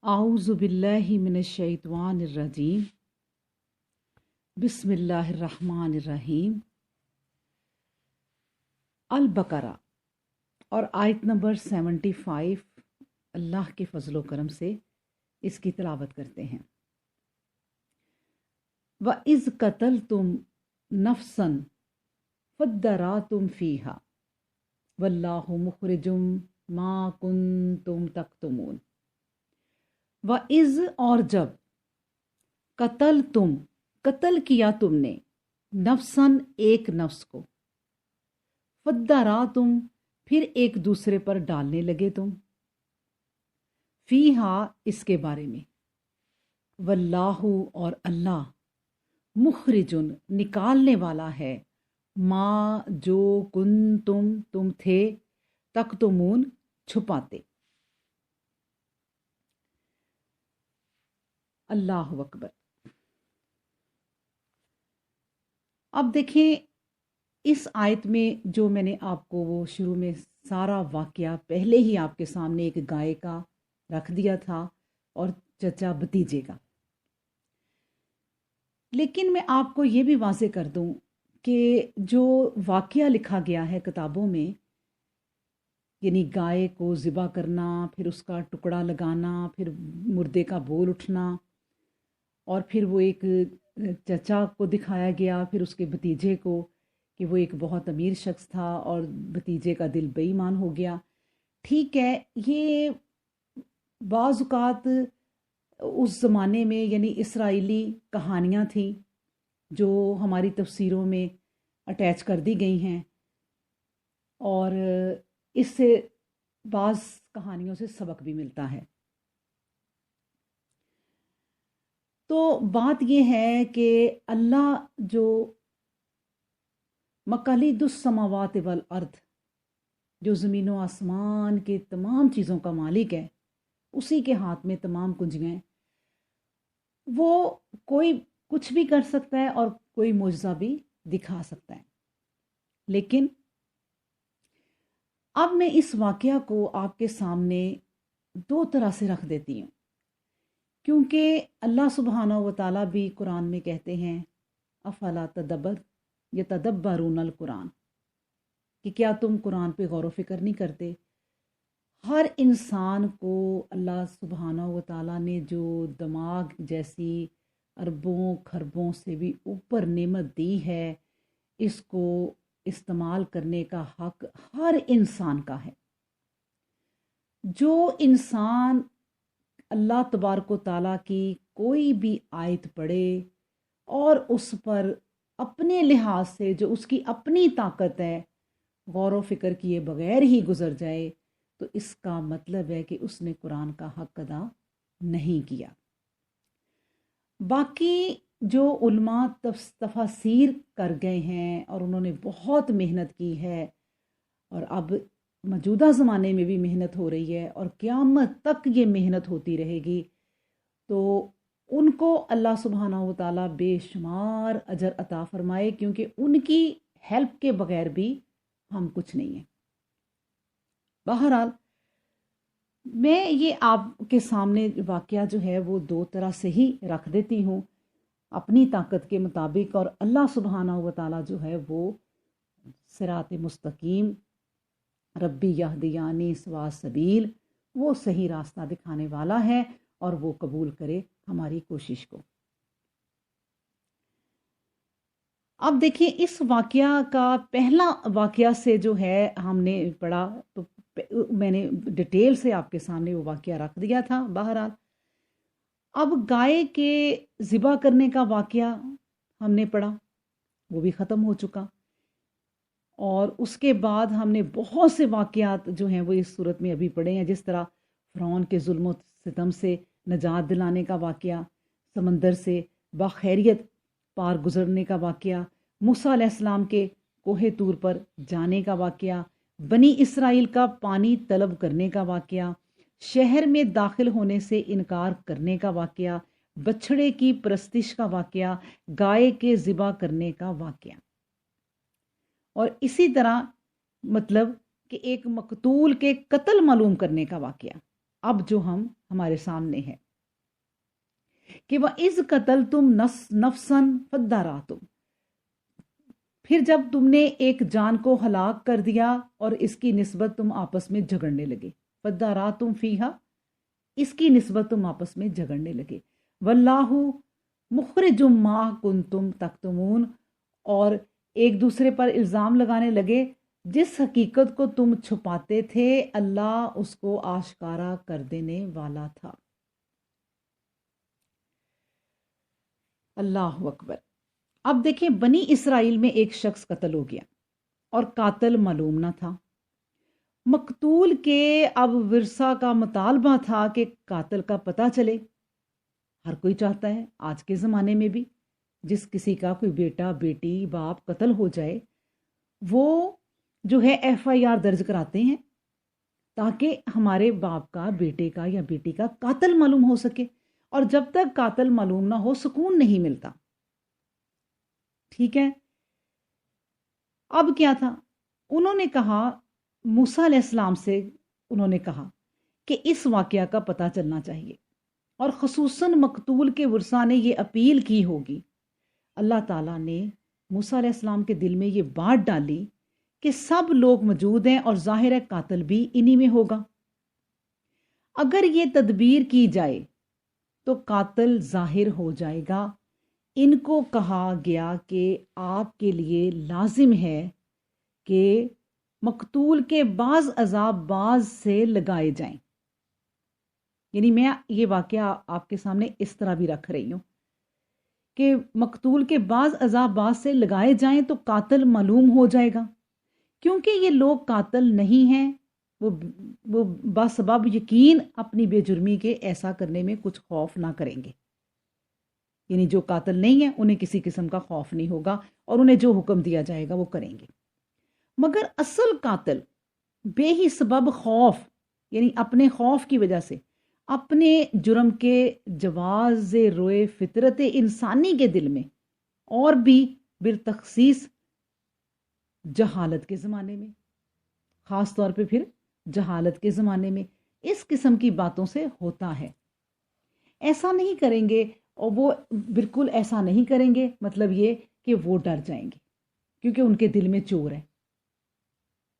अऊज़ु बिल्लाहि मिनश्शैतानिर्रजीम बिस्मिल्लाहिर्रहमानिर्रहीम। अल बकरा और आयत नंबर 75 अल्लाह के फजलो करम से इसकी तिलावत करते हैं। व इज़ कतलतुम नफ्सन फद्दरातुम फ़ीहा वल्लाहु मुखरिजुम मा कुन्तुम तक्तुमून। व इज़ और जब कतल तुम कत्ल किया तुमने नफ्सन एक नफ्स को फद्दरा तुम फिर एक दूसरे पर डालने लगे तुम फीहा इसके बारे में वल्लाहु और अल्लाह मुखरिजुन निकालने वाला है माँ जो तुम थे तक्तुमून छुपाते। अल्लाह अकबर। अब देखें इस आयत में जो मैंने आपको वो शुरू में सारा वाकया पहले ही आपके सामने एक गाय का रख दिया था और चचा भतीजे का, लेकिन मैं आपको ये भी वाज़ेह कर दूं कि जो वाकया लिखा गया है किताबों में, यानी गाय को ज़िबा करना, फिर उसका टुकड़ा लगाना, फिर मुर्दे का बोल उठना, और फिर वो एक चचा को दिखाया गया, फिर उसके भतीजे को कि वो एक बहुत अमीर शख्स था और भतीजे का दिल बेईमान हो गया। ठीक है, ये बाज़-औक़ात उस ज़माने में यानी इसराइली कहानियाँ थी जो हमारी तफसीरों में अटैच कर दी गई हैं, और इससे बाज़ कहानियों से सबक भी मिलता है। तो बात यह है कि अल्लाह जो मकालिदुस समावात वल अर्द, जो ज़मीन व आसमान के तमाम चीज़ों का मालिक है, उसी के हाथ में तमाम कुंजियाँ हैं। वो कोई कुछ भी कर सकता है और कोई मुजज़ा भी दिखा सकता है। लेकिन अब मैं इस वाक़या को आपके सामने दो तरह से रख देती हूँ, क्योंकि अल्लाह सुब्हानहू व तआला भी कुरान में कहते हैं अफला यतदब्बरूनल कुरान, कि क्या तुम कुरान पे गौर व फिक्र नहीं करते। हर इंसान को अल्लाह सुब्हानहू व तआला ने जो दिमाग जैसी अरबों खरबों से भी ऊपर नेमत दी है, इसको इस्तेमाल करने का हक हर इंसान का है। जो इंसान अल्लाह तबारक व तआला की कोई भी आयत पढ़े और उस पर अपने लिहाज से जो उसकी अपनी ताकत है गौर व फिक्र किए बगैर ही गुजर जाए, तो इसका मतलब है कि उसने कुरान का हक अदा नहीं किया। बाकी जो उलमा तफसीर कर गए हैं और उन्होंने बहुत मेहनत की है, और अब मौजूदा ज़माने में भी मेहनत हो रही है और क़यामत तक ये मेहनत होती रहेगी, तो उनको अल्लाह सुब्हानहू व तआला बेशुमार अजर अता फरमाए, क्योंकि उनकी हेल्प के बगैर भी हम कुछ नहीं हैं। बहरहाल मैं ये आपके सामने वाक़या जो है वो दो तरह से ही रख देती हूँ अपनी ताकत के मुताबिक, और अल्लाह सुब्हानहू व तआला जो है वो सिरात मुस्तकीम रब्बी यहदियानी सवा सबील, वो सही रास्ता दिखाने वाला है, और वो कबूल करे हमारी कोशिश को। अब देखिए इस वाक़या का पहला वाक़या से जो है हमने पढ़ा, तो मैंने डिटेल से आपके सामने वो वाक़या रख दिया था। बहरहाल अब गाय के ज़िबा करने का वाक़या हमने पढ़ा, वो भी ख़त्म हो चुका, और उसके बाद हमने बहुत से वाक़यात जो हैं वो इस सूरत में अभी पढ़े हैं, जिस तरह फ़िरौन के जुल्म सितम से नजात दिलाने का वाक़या, समंदर से बखैरियत पार गुजरने का वाक़या, मूसा अलैहिस्सलाम के कोहे तूर पर जाने का वाक़या, बनी इसराइल का पानी तलब करने का वाक़या, शहर में दाखिल होने से इनकार करने का वाक़या, बछड़े की परस्तिश का वाक़या, गाय के ज़िबा करने का वाक़या, और इसी तरह मतलब कि एक मकतूल के कत्ल मालूम करने का वाक़या। اب جو ہمارے سامنے ہے کہ وہ از قتل تم نفسن فداراتم، پھر جب تم نے ایک جان کو ہلاک کر دیا اور اس کی نسبت تم آپس میں جھگڑنے لگے، فداراتم فیہا، اس کی نسبت تم آپس میں جھگڑنے لگے، واللہ مخرج ما کنتم تکتمون، اور ایک دوسرے پر الزام لگانے لگے، جس حقیقت کو تم چھپاتے تھے اللہ اس کو آشکارا کر دینے والا تھا۔ اللہ اکبر۔ اب دیکھیں، بنی اسرائیل میں ایک شخص قتل ہو گیا اور قاتل معلوم نہ تھا۔ مقتول کے اب ورثہ کا مطالبہ تھا کہ قاتل کا پتہ چلے۔ ہر کوئی چاہتا ہے، آج کے زمانے میں بھی جس کسی کا کوئی بیٹا بیٹی باپ قتل ہو جائے، وہ جو ہے FIR درج کراتے ہیں تاکہ ہمارے باپ کا، بیٹے کا یا بیٹی کا قاتل معلوم ہو سکے، اور جب تک قاتل معلوم نہ ہو سکون نہیں ملتا۔ ٹھیک ہے، اب کیا تھا، انہوں نے کہا، موسیٰ علیہ السلام سے انہوں نے کہا کہ اس واقعہ کا پتہ چلنا چاہیے، اور خصوصاً مقتول کے ورثاء نے یہ اپیل کی ہوگی۔ اللہ تعالیٰ نے موسیٰ علیہ السلام کے دل میں یہ بات ڈالی کہ سب لوگ موجود ہیں اور ظاہر ہے قاتل بھی انہی میں ہوگا۔ اگر یہ تدبیر کی جائے تو قاتل ظاہر ہو جائے گا۔ ان کو کہا گیا کہ آپ کے لیے لازم ہے کہ مقتول کے بعض عذاب بعض سے لگائے جائیں۔ یعنی میں یہ واقعہ آپ کے سامنے اس طرح بھی رکھ رہی ہوں کہ مقتول کے بعض عذاب بعض سے لگائے جائیں تو قاتل معلوم ہو جائے گا، کیونکہ یہ لوگ قاتل نہیں ہیں، وہ بسبب یقین اپنی بے جرمی کے ایسا کرنے میں کچھ خوف نہ کریں گے۔ یعنی جو قاتل نہیں ہیں انہیں کسی قسم کا خوف نہیں ہوگا اور انہیں جو حکم دیا جائے گا وہ کریں گے۔ مگر اصل قاتل بے ہی سبب خوف، یعنی اپنے خوف کی وجہ سے، اپنے جرم کے جواز روئے فطرت انسانی کے دل میں، اور بھی بالتخصیص جہالت کے زمانے میں، خاص طور پہ پھر جہالت کے زمانے میں اس قسم کی باتوں سے ہوتا ہے۔ ایسا نہیں کریں گے، اور وہ بالکل ایسا نہیں کریں گے، مطلب یہ کہ وہ ڈر جائیں گے کیونکہ ان کے دل میں چور ہے،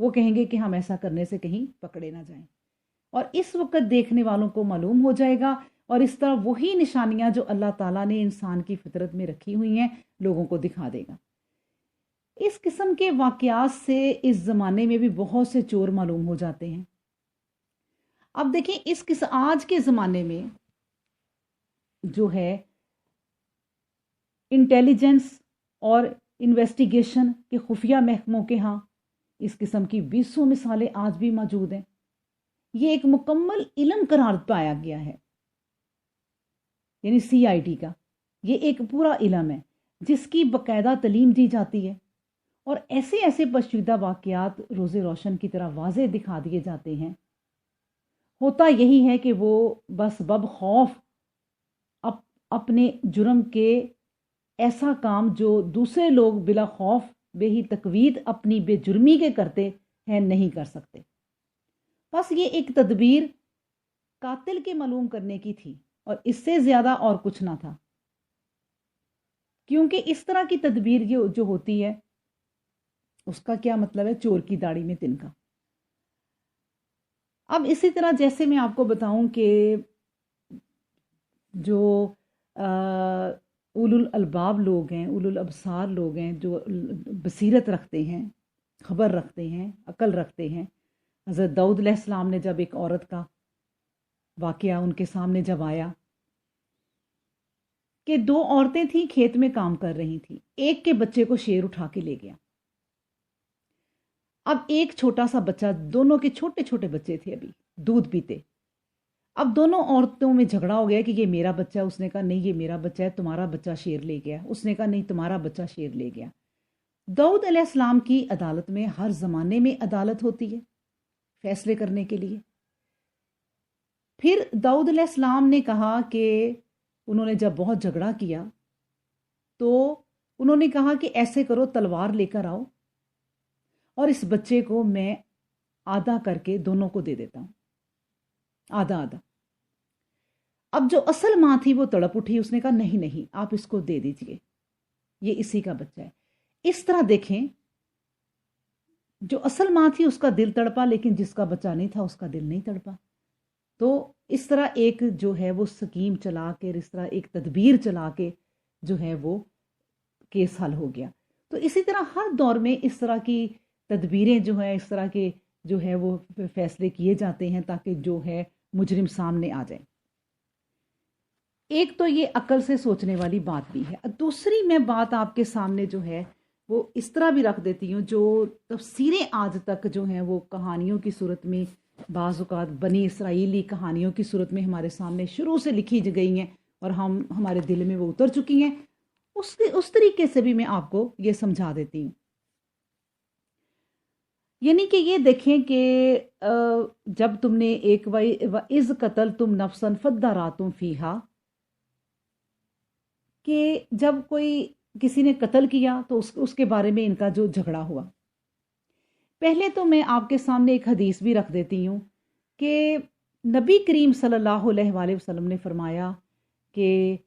وہ کہیں گے کہ ہم ایسا کرنے سے کہیں پکڑے نہ جائیں، اور اس وقت دیکھنے والوں کو معلوم ہو جائے گا، اور اس طرح وہی نشانیاں جو اللہ تعالیٰ نے انسان کی فطرت میں رکھی ہوئی ہیں لوگوں کو دکھا دے گا۔ اس قسم کے واقعات سے اس زمانے میں بھی بہت سے چور معلوم ہو جاتے ہیں۔ اب دیکھیں، آج کے زمانے میں جو ہے انٹیلیجنس اور انویسٹیگیشن کے خفیہ محکموں کے ہاں اس قسم کی 20 مثالیں آج بھی موجود ہیں۔ یہ ایک مکمل علم قرار پایا گیا ہے، یعنی CID کا یہ ایک پورا علم ہے جس کی باقاعدہ تعلیم دی جاتی ہے، اور ایسے ایسے پوشیدہ واقعات روز روشن کی طرح واضح دکھا دیے جاتے ہیں۔ ہوتا یہی ہے کہ وہ بسبب خوف اپنے جرم کے ایسا کام جو دوسرے لوگ بلا خوف بے ہی تقوید اپنی بے جرمی کے کرتے ہیں نہیں کر سکتے۔ بس یہ ایک تدبیر قاتل کے معلوم کرنے کی تھی، اور اس سے زیادہ اور کچھ نہ تھا، کیونکہ اس طرح کی تدبیر جو ہوتی ہے اس کا کیا مطلب ہے، چور کی داڑھی میں تنکا۔ اب اسی طرح جیسے میں آپ کو بتاؤں کہ جو اولو الالباب لوگ ہیں، اولو الابصار لوگ ہیں، جو بصیرت رکھتے ہیں، خبر رکھتے ہیں، عقل رکھتے ہیں، حضرت داؤد علیہ السلام نے جب ایک عورت کا واقعہ ان کے سامنے جب آیا کہ 2 عورتیں تھیں، کھیت میں کام کر رہی تھیں، ایک کے بچے کو شیر اٹھا کے لے گیا۔ اب ایک چھوٹا سا بچہ، دونوں کے چھوٹے چھوٹے بچے تھے، ابھی دودھ پیتے، اب دونوں عورتوں میں جھگڑا ہو گیا کہ یہ میرا بچہ ہے، اس نے کہا نہیں یہ میرا بچہ ہے، تمہارا بچہ شیر لے گیا، اس نے کہا نہیں تمہارا بچہ شیر لے گیا۔ داؤد علیہ السلام کی عدالت میں ہر زمانے میں عدالت ہوتی ہے فیصلے کرنے کے لیے۔ پھر داؤد علیہ السلام نے کہا کہ انہوں نے جب بہت جھگڑا کیا تو انہوں نے کہا کہ ایسے کرو، تلوار لے کر آؤ اور اس بچے کو میں آدھا کر کے دونوں کو دے دیتا ہوں۔ आधा आधा। अब जो असल माँ थी वो तड़प उठी, उसने कहा नहीं नहीं आप इसको दे दीजिए, ये इसी का बच्चा है। इस तरह देखें, जो असल माँ थी उसका दिल तड़पा, लेकिन जिसका बच्चा नहीं था उसका दिल नहीं तड़पा। तो इस तरह एक जो है वो स्कीम चला के, इस तरह एक तदबीर चला के जो है वो केस हल हो गया। तो इसी तरह हर दौर में इस तरह की तदबीरें जो है, इस तरह के जो है वो फैसले किए जाते हैं ताकि जो है मुजरिम सामने आ जाए। एक तो ये अकल से सोचने वाली बात भी है। दूसरी मैं बात आपके सामने जो है वो इस तरह भी रख देती हूँ, जो तफसीरें आज तक जो हैं वो कहानियों की सूरत में, बाज़ औक़ात बनी इसराइली कहानियों की सूरत में हमारे सामने शुरू से लिखी गई हैं और हमारे दिल में वो उतर चुकी हैं, उस तरीके से भी मैं आपको ये समझा देती हूँ। यानी कि ये देखें कि जब तुमने एक इज़ कतल तुम नफसन फद्दारातुम फीहा, कि जब कोई किसी ने कत्ल किया तो उसके बारे में इनका जो झगड़ा हुआ। पहले तो मैं आपके सामने एक हदीस भी रख देती हूँ कि नबी करीम सल्लल्लाहु अलैहि वसल्लम ने फरमाया कि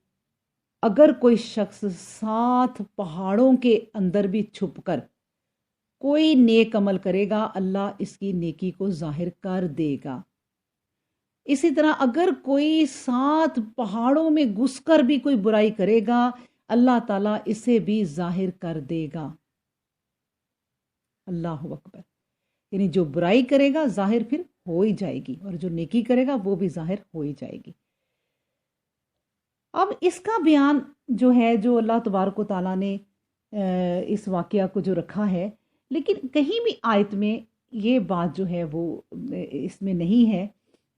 अगर कोई शख्स 7 पहाड़ों के अंदर भी छुपकर कोई नेक अमल करेगा, अल्लाह इसकी नेकी को जाहिर कर देगा। इसी तरह अगर कोई 7 पहाड़ों में घुसकर भी कोई बुराई करेगा, अल्लाह ताला इसे भी जाहिर कर देगा। अल्लाह अकबर। यानी जो बुराई करेगा जाहिर फिर हो ही जाएगी, और जो नेकी करेगा वो भी जाहिर हो ही जाएगी। अब इसका बयान जो है, जो अल्लाह तबारक व तआला ने इस वाक़या को जो रखा है, लेकिन कहीं भी आयत में ये बात जो है वो इसमें नहीं है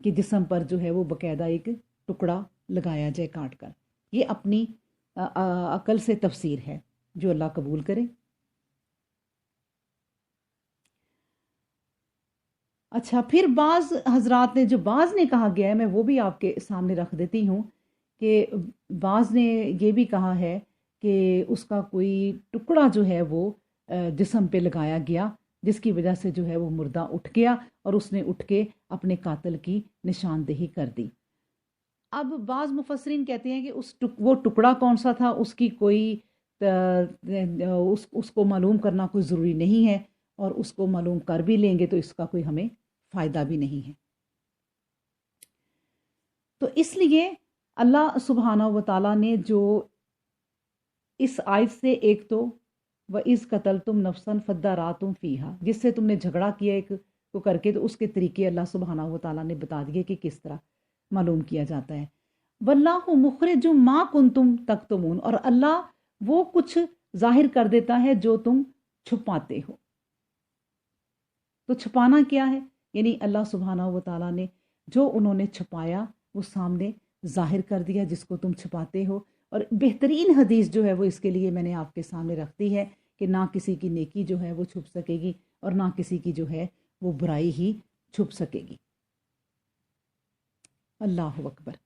कि जिस्म पर जो है वो बाकायदा एक टुकड़ा लगाया जाए काट कर। ये अपनी अकल से तफसीर है, जो अल्लाह कबूल करे। अच्छा, फिर बाज़ हजरात ने, जो बाज़ ने कहा गया है, मैं वो भी आपके सामने रख देती हूँ कि बाज़ ने ये भी कहा है कि उसका कोई टुकड़ा जो है वो जिस्म पे लगाया गया, जिसकी वजह से जो है वो मुर्दा उठ गया और उसने उठ के अपने कातिल की निशानदेही कर दी। अब बाज़ मुफस्सिरीन कहते हैं कि वो टुकड़ा कौन सा था उसकी कोई उसको मालूम करना कोई ज़रूरी नहीं है, और उसको मालूम कर भी लेंगे तो इसका कोई हमें फ़ायदा भी नहीं है। तो इसलिए अल्लाह सुब्हाना व तआला ने जो इस आयत से, एक तो व इस कतल तुम नफसन फद्दारातुम फीहा, जिससे तुमने झगड़ा किया एक को करके, तो उसके तरीके अल्लाह सुब्हाना व तआला ने बता दिए कि किस तरह मालूम किया जाता है। वल्लाहु मुखरिजुम मा कुंतुम तक्तुमून, और अल्लाह वो कुछ जाहिर कर देता है जो तुम छुपाते हो। तो छुपाना क्या है? यानी अल्लाह सुब्हाना व तआला ने जो उन्होंने छुपाया वो सामने जाहिर कर दिया, जिसको तुम छुपाते हो। और बेहतरीन हदीस जो है वो इसके लिए मैंने आपके सामने रख दी है कि ना किसी की नेकी जो है वो छुप सकेगी और ना किसी की जो है वो बुराई ही छुप सकेगी। अल्लाह अकबर।